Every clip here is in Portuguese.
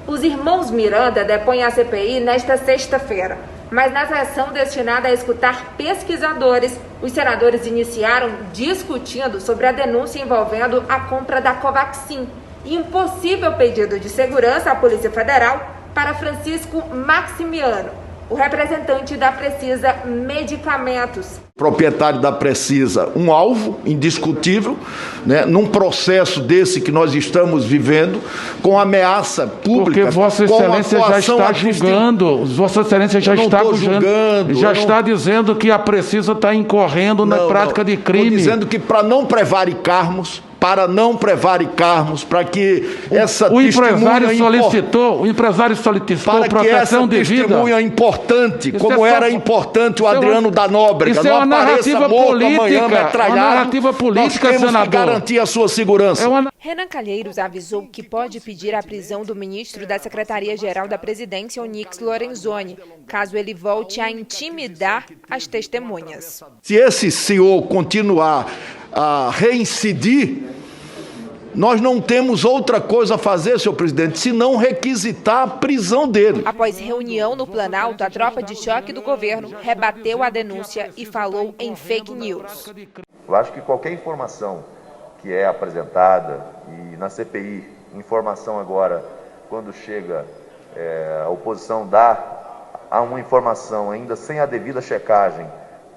Os irmãos Miranda depõem à CPI nesta sexta-feira, mas na sessão destinada a escutar pesquisadores, os senadores iniciaram discutindo sobre a denúncia envolvendo a compra da Covaxin e um possível pedido de segurança à Polícia Federal para Francisco Maximiano, o representante da Precisa Medicamentos. Proprietário da Precisa, um alvo indiscutível, né, num processo desse que nós estamos vivendo, com ameaça pública. Porque Vossa Excelência já está julgando, Vossa Excelência já está julgando, já está dizendo que a Precisa está incorrendo na prática de crime. Estou dizendo que para não prevaricarmos, para que essa o empresário solicitou proteção de vida. Testemunha importante, como era importante o Adriano da Nóbrega. Isso é uma narrativa política, nós temos que garantir a sua segurança. Renan Calheiros avisou que pode pedir a prisão do ministro da Secretaria-Geral da Presidência, Onyx Lorenzoni, caso ele volte a intimidar as testemunhas. Se esse senhor continuar a reincidir, nós não temos outra coisa a fazer, senhor presidente, senão requisitar a prisão dele. Após reunião no Planalto, a tropa de choque do governo rebateu a denúncia e falou em fake news. Eu acho que qualquer informação que é apresentada, e na CPI, informação agora, quando chega a oposição dá a uma informação ainda sem a devida checagem,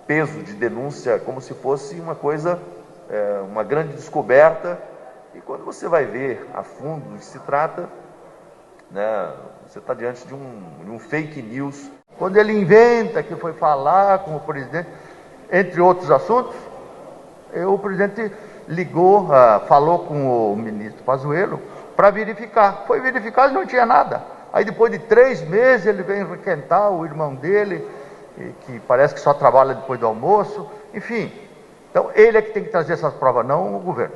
peso de denúncia, como se fosse uma coisa, uma grande descoberta. E quando você vai ver a fundo do que se trata, né, você está diante de um fake news. Quando ele inventa que foi falar com o presidente, entre outros assuntos, o presidente ligou, falou com o ministro Pazuello para verificar. Foi verificado e não tinha nada. Aí depois de 3 meses ele vem requentar o irmão dele, que parece que só trabalha depois do almoço. Enfim, então ele é que tem que trazer essas provas, não o governo.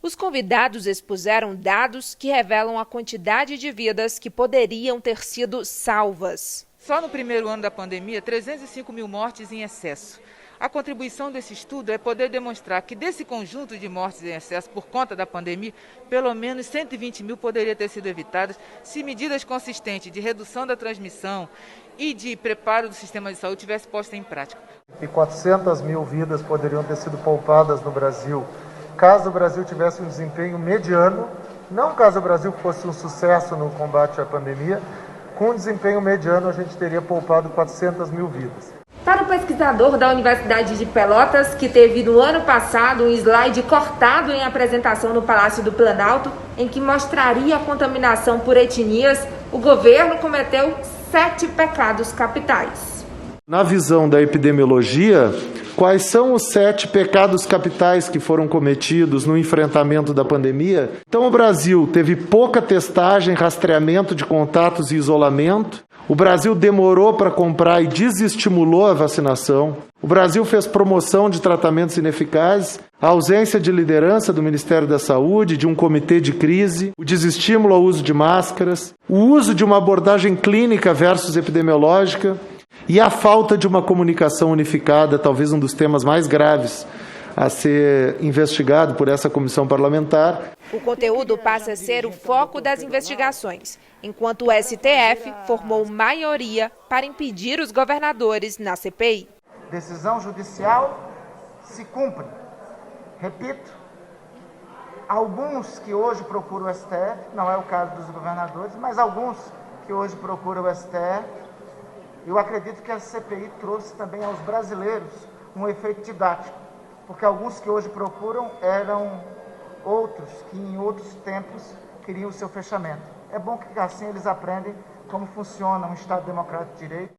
Os convidados expuseram dados que revelam a quantidade de vidas que poderiam ter sido salvas. Só no primeiro ano da pandemia, 305 mil mortes em excesso. A contribuição desse estudo é poder demonstrar que desse conjunto de mortes em excesso por conta da pandemia, pelo menos 120 mil poderiam ter sido evitadas se medidas consistentes de redução da transmissão e de preparo do sistema de saúde tivessem posto em prática. E 400 mil vidas poderiam ter sido poupadas no Brasil, caso o Brasil tivesse um desempenho mediano, não caso o Brasil fosse um sucesso no combate à pandemia, com um desempenho mediano a gente teria poupado 400 mil vidas. Para o pesquisador da Universidade de Pelotas, que teve no ano passado um slide cortado em apresentação no Palácio do Planalto, em que mostraria a contaminação por etnias, o governo cometeu 7 pecados capitais. Na visão da epidemiologia, quais são os 7 pecados capitais que foram cometidos no enfrentamento da pandemia? Então, o Brasil teve pouca testagem, rastreamento de contatos e isolamento. O Brasil demorou para comprar e desestimulou a vacinação. O Brasil fez promoção de tratamentos ineficazes, a ausência de liderança do Ministério da Saúde, de um comitê de crise, o desestímulo ao uso de máscaras, o uso de uma abordagem clínica versus epidemiológica e a falta de uma comunicação unificada, talvez um dos temas mais graves a ser investigado por essa comissão parlamentar. O conteúdo passa a ser o foco das investigações, enquanto o STF formou maioria para impedir os governadores na CPI. Decisão judicial se cumpre. Repito, alguns que hoje procuram o STF, não é o caso dos governadores, mas alguns que hoje procuram o STF, eu acredito que a CPI trouxe também aos brasileiros um efeito didático, porque alguns que hoje procuram eram outros que em outros tempos queriam o seu fechamento. É bom que assim eles aprendem como funciona um Estado democrático de direito.